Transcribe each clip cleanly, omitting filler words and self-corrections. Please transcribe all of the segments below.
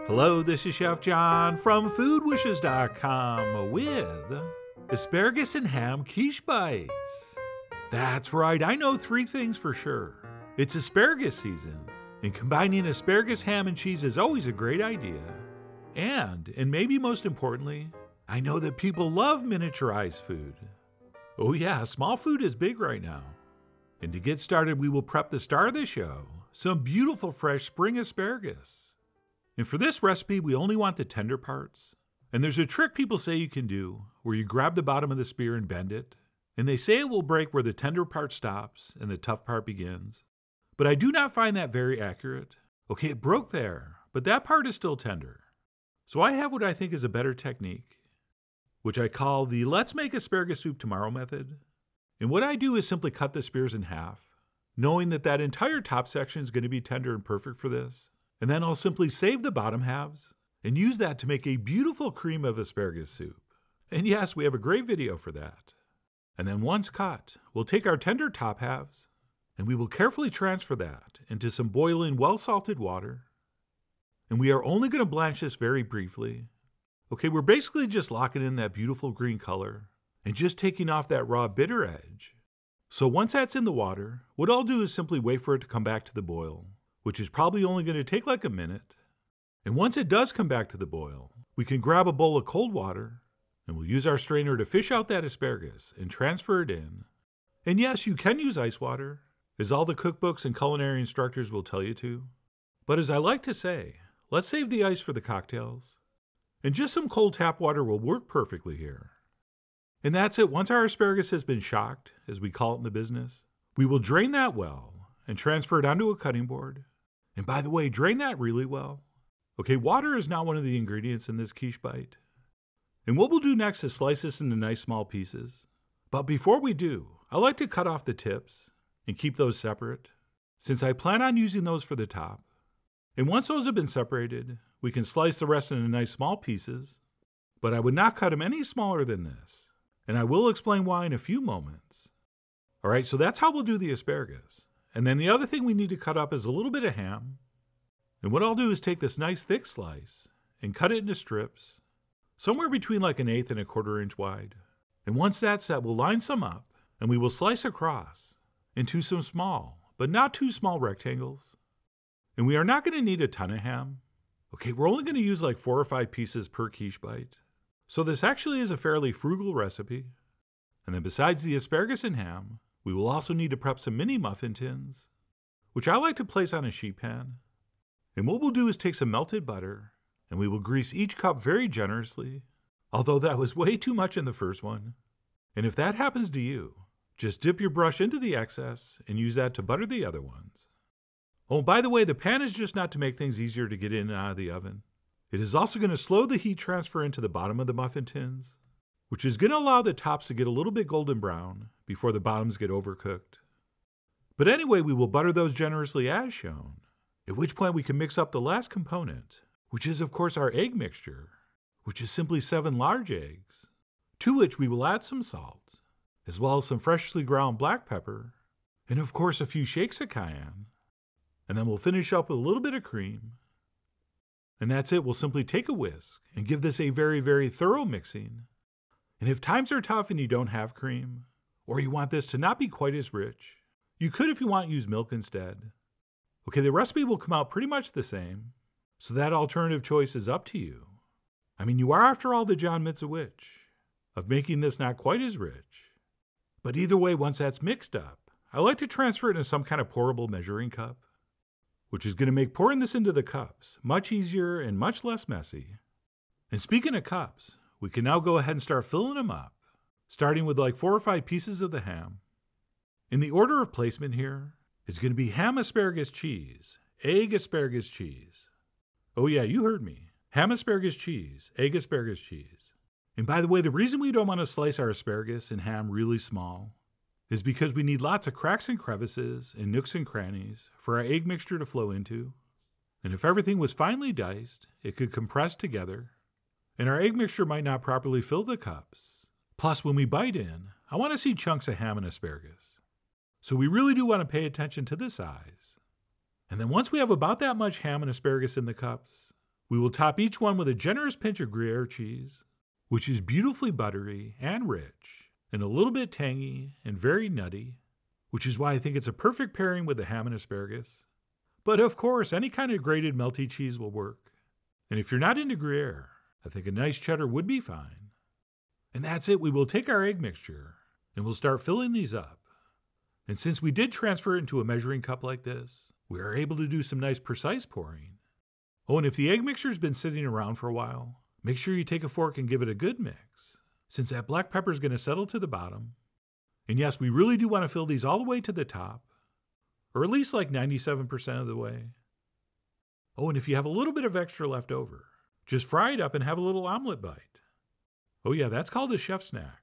Hello, this is Chef John from foodwishes.com with asparagus and ham quiche bites. That's right, I know three things for sure. It's asparagus season, and combining asparagus, ham, and cheese is always a great idea. And maybe most importantly, I know that people love miniaturized food. Oh yeah, small food is big right now. And to get started, we will prep the star of the show, some beautiful fresh spring asparagus. And for this recipe, we only want the tender parts. And there's a trick people say you can do, where you grab the bottom of the spear and bend it. And they say it will break where the tender part stops and the tough part begins. But I do not find that very accurate. Okay, it broke there, but that part is still tender. So I have what I think is a better technique, which I call the let's make asparagus soup tomorrow method. And what I do is simply cut the spears in half, knowing that that entire top section is going to be tender and perfect for this. And then I'll simply save the bottom halves and use that to make a beautiful cream of asparagus soup. And yes, we have a great video for that. And then once cut, we'll take our tender top halves and we will carefully transfer that into some boiling well-salted water. And we are only going to blanch this very briefly. Okay, we're basically just locking in that beautiful green color and just taking off that raw bitter edge. So once that's in the water, what I'll do is simply wait for it to come back to the boil, which is probably only going to take like a minute. And once it does come back to the boil, we can grab a bowl of cold water and we'll use our strainer to fish out that asparagus and transfer it in. And yes, you can use ice water, as all the cookbooks and culinary instructors will tell you to. But as I like to say, let's save the ice for the cocktails. And just some cold tap water will work perfectly here. And that's it. Once our asparagus has been shocked, as we call it in the business, we will drain that well and transfer it onto a cutting board. And by the way, drain that really well. Okay, water is not one of the ingredients in this quiche bite. And what we'll do next is slice this into nice small pieces. But before we do, I like to cut off the tips and keep those separate, since I plan on using those for the top. And once those have been separated, we can slice the rest into nice small pieces, but I would not cut them any smaller than this. And I will explain why in a few moments. All right, so that's how we'll do the asparagus. And then the other thing we need to cut up is a little bit of ham. And what I'll do is take this nice thick slice and cut it into strips, somewhere between like 1/8 and 1/4 inch wide. And once that's set, we'll line some up and we will slice across into some small, but not too small rectangles. And we are not going to need a ton of ham. Okay, we're only going to use like 4 or 5 pieces per quiche bite. So this actually is a fairly frugal recipe. And then besides the asparagus and ham, we will also need to prep some mini muffin tins, which I like to place on a sheet pan. And what we'll do is take some melted butter, and we will grease each cup very generously, although that was way too much in the first one. And if that happens to you, just dip your brush into the excess and use that to butter the other ones. Oh, by the way, the pan is just not to make things easier to get in and out of the oven. It is also going to slow the heat transfer into the bottom of the muffin tins, which is going to allow the tops to get a little bit golden brown before the bottoms get overcooked. But anyway, we will butter those generously as shown, at which point we can mix up the last component, which is of course our egg mixture, which is simply 7 large eggs, to which we will add some salt, as well as some freshly ground black pepper, and of course a few shakes of cayenne. And then we'll finish up with a little bit of cream. And that's it. We'll simply take a whisk and give this a very, very thorough mixing. And if times are tough and you don't have cream, or you want this to not be quite as rich, you could, if you want, use milk instead. Okay, the recipe will come out pretty much the same, so that alternative choice is up to you. I mean, you are, after all, the John Mitzvah-witch of making this not quite as rich. But either way, once that's mixed up, I like to transfer it into some kind of pourable measuring cup, which is going to make pouring this into the cups much easier and much less messy. And speaking of cups, we can now go ahead and start filling them up, starting with like 4 or 5 pieces of the ham. In the order of placement here is going to be ham asparagus cheese, egg asparagus cheese. Oh yeah, you heard me. Ham asparagus cheese, egg asparagus cheese. And by the way, the reason we don't want to slice our asparagus and ham really small is because we need lots of cracks and crevices and nooks and crannies for our egg mixture to flow into. And if everything was finely diced, it could compress together, and our egg mixture might not properly fill the cups. Plus, when we bite in, I want to see chunks of ham and asparagus. So we really do want to pay attention to the size. And then once we have about that much ham and asparagus in the cups, We will top each one with a generous pinch of Gruyere cheese, which is beautifully buttery and rich, and a little bit tangy and very nutty, which is why I think it's a perfect pairing with the ham and asparagus. But of course, any kind of grated melty cheese will work. And if you're not into Gruyere, I think a nice cheddar would be fine. And that's it. We will take our egg mixture and we'll start filling these up. And since we did transfer it into a measuring cup like this, we are able to do some nice precise pouring. Oh, and if the egg mixture's been sitting around for a while, make sure you take a fork and give it a good mix, since that black pepper is going to settle to the bottom. And yes, we really do want to fill these all the way to the top, or at least like 97% of the way. Oh, and if you have a little bit of extra left over, just fry it up and have a little omelet bite. Oh yeah, that's called a chef snack.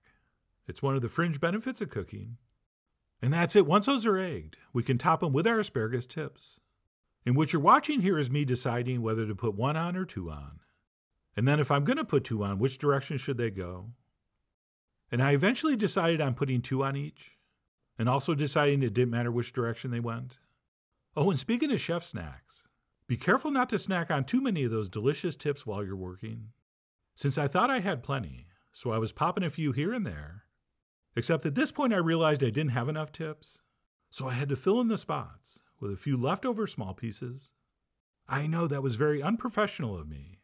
It's one of the fringe benefits of cooking. And that's it. Once those are egged, we can top them with our asparagus tips. And what you're watching here is me deciding whether to put one on or two on. And then if I'm going to put two on, which direction should they go? And I eventually decided on putting two on each, and also deciding it didn't matter which direction they went. Oh, and speaking of chef snacks, be careful not to snack on too many of those delicious tips while you're working. Since I thought I had plenty, so I was popping a few here and there. Except at this point I realized I didn't have enough tips, so I had to fill in the spots with a few leftover small pieces. I know that was very unprofessional of me,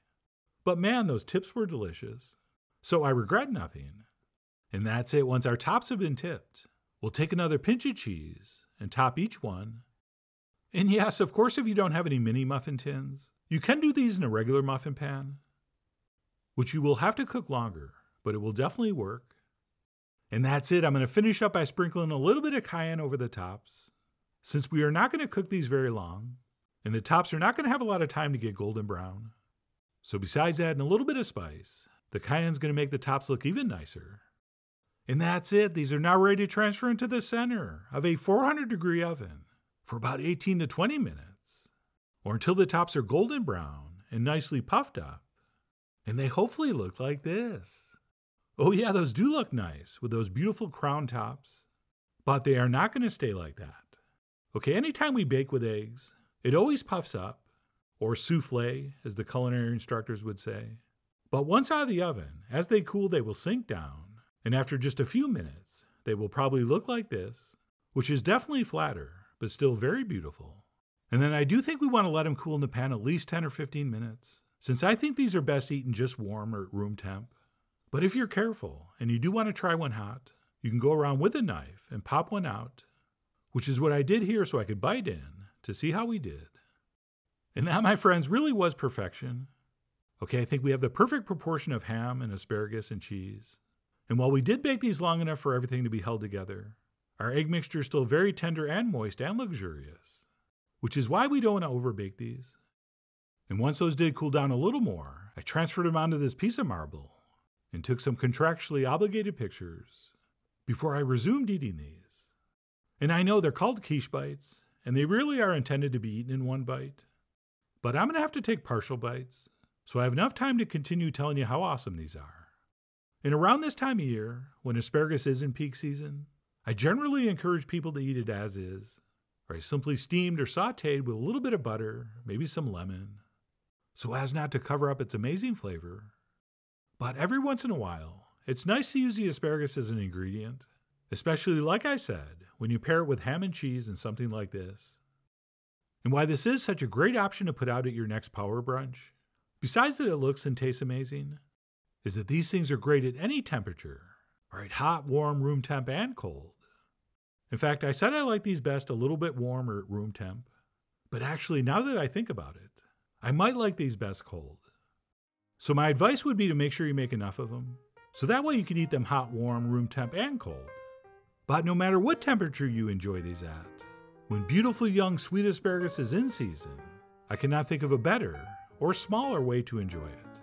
but man, those tips were delicious, so I regret nothing. And that's it. Once our tops have been tipped, we'll take another pinch of cheese and top each one. And yes, of course, if you don't have any mini muffin tins, you can do these in a regular muffin pan, which you will have to cook longer, but it will definitely work. And that's it. I'm going to finish up by sprinkling a little bit of cayenne over the tops, since we are not going to cook these very long, and the tops are not going to have a lot of time to get golden brown. So besides adding a little bit of spice, the cayenne's going to make the tops look even nicer. And that's it. These are now ready to transfer into the center of a 400-degree oven for about 18 to 20 minutes, or until the tops are golden brown and nicely puffed up, and they hopefully look like this. Oh yeah, those do look nice with those beautiful crown tops, but they are not going to stay like that. Okay, anytime we bake with eggs, it always puffs up, or souffle, as the culinary instructors would say. But once out of the oven, as they cool, they will sink down, and after just a few minutes, they will probably look like this, which is definitely flatter, but still very beautiful. And then I do think we want to let them cool in the pan at least 10 or 15 minutes, since I think these are best eaten just warm or at room temp. But if you're careful, and you do want to try one hot, you can go around with a knife and pop one out, which is what I did here so I could bite in to see how we did. And that, my friends, really was perfection. Okay, I think we have the perfect proportion of ham and asparagus and cheese. And while we did bake these long enough for everything to be held together, our egg mixture is still very tender and moist and luxurious, which is why we don't want to overbake these. And once those did cool down a little more, I transferred them onto this piece of marble and took some contractually obligated pictures before I resumed eating these. And I know they're called quiche bites, and they really are intended to be eaten in one bite. But I'm going to have to take partial bites, so I have enough time to continue telling you how awesome these are. And around this time of year, when asparagus is in peak season, I generally encourage people to eat it as is, or simply steamed or sautéed with a little bit of butter, maybe some lemon, so as not to cover up its amazing flavor. But every once in a while, it's nice to use the asparagus as an ingredient, especially, like I said, when you pair it with ham and cheese and something like this. And why this is such a great option to put out at your next power brunch, besides that it looks and tastes amazing, is that these things are great at any temperature, or at hot, warm, room temp, and cold. In fact, I said I like these best a little bit warm or at room temp, but actually, now that I think about it, I might like these best cold. So my advice would be to make sure you make enough of them, so that way you can eat them hot, warm, room temp, and cold. But no matter what temperature you enjoy these at, when beautiful young sweet asparagus is in season, I cannot think of a better or smaller way to enjoy it.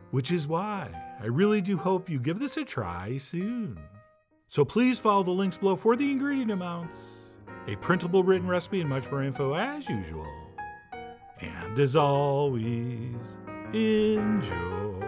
Which is why I really do hope you give this a try soon. So please follow the links below for the ingredient amounts, a printable written recipe, and much more info as usual. And as always, enjoy.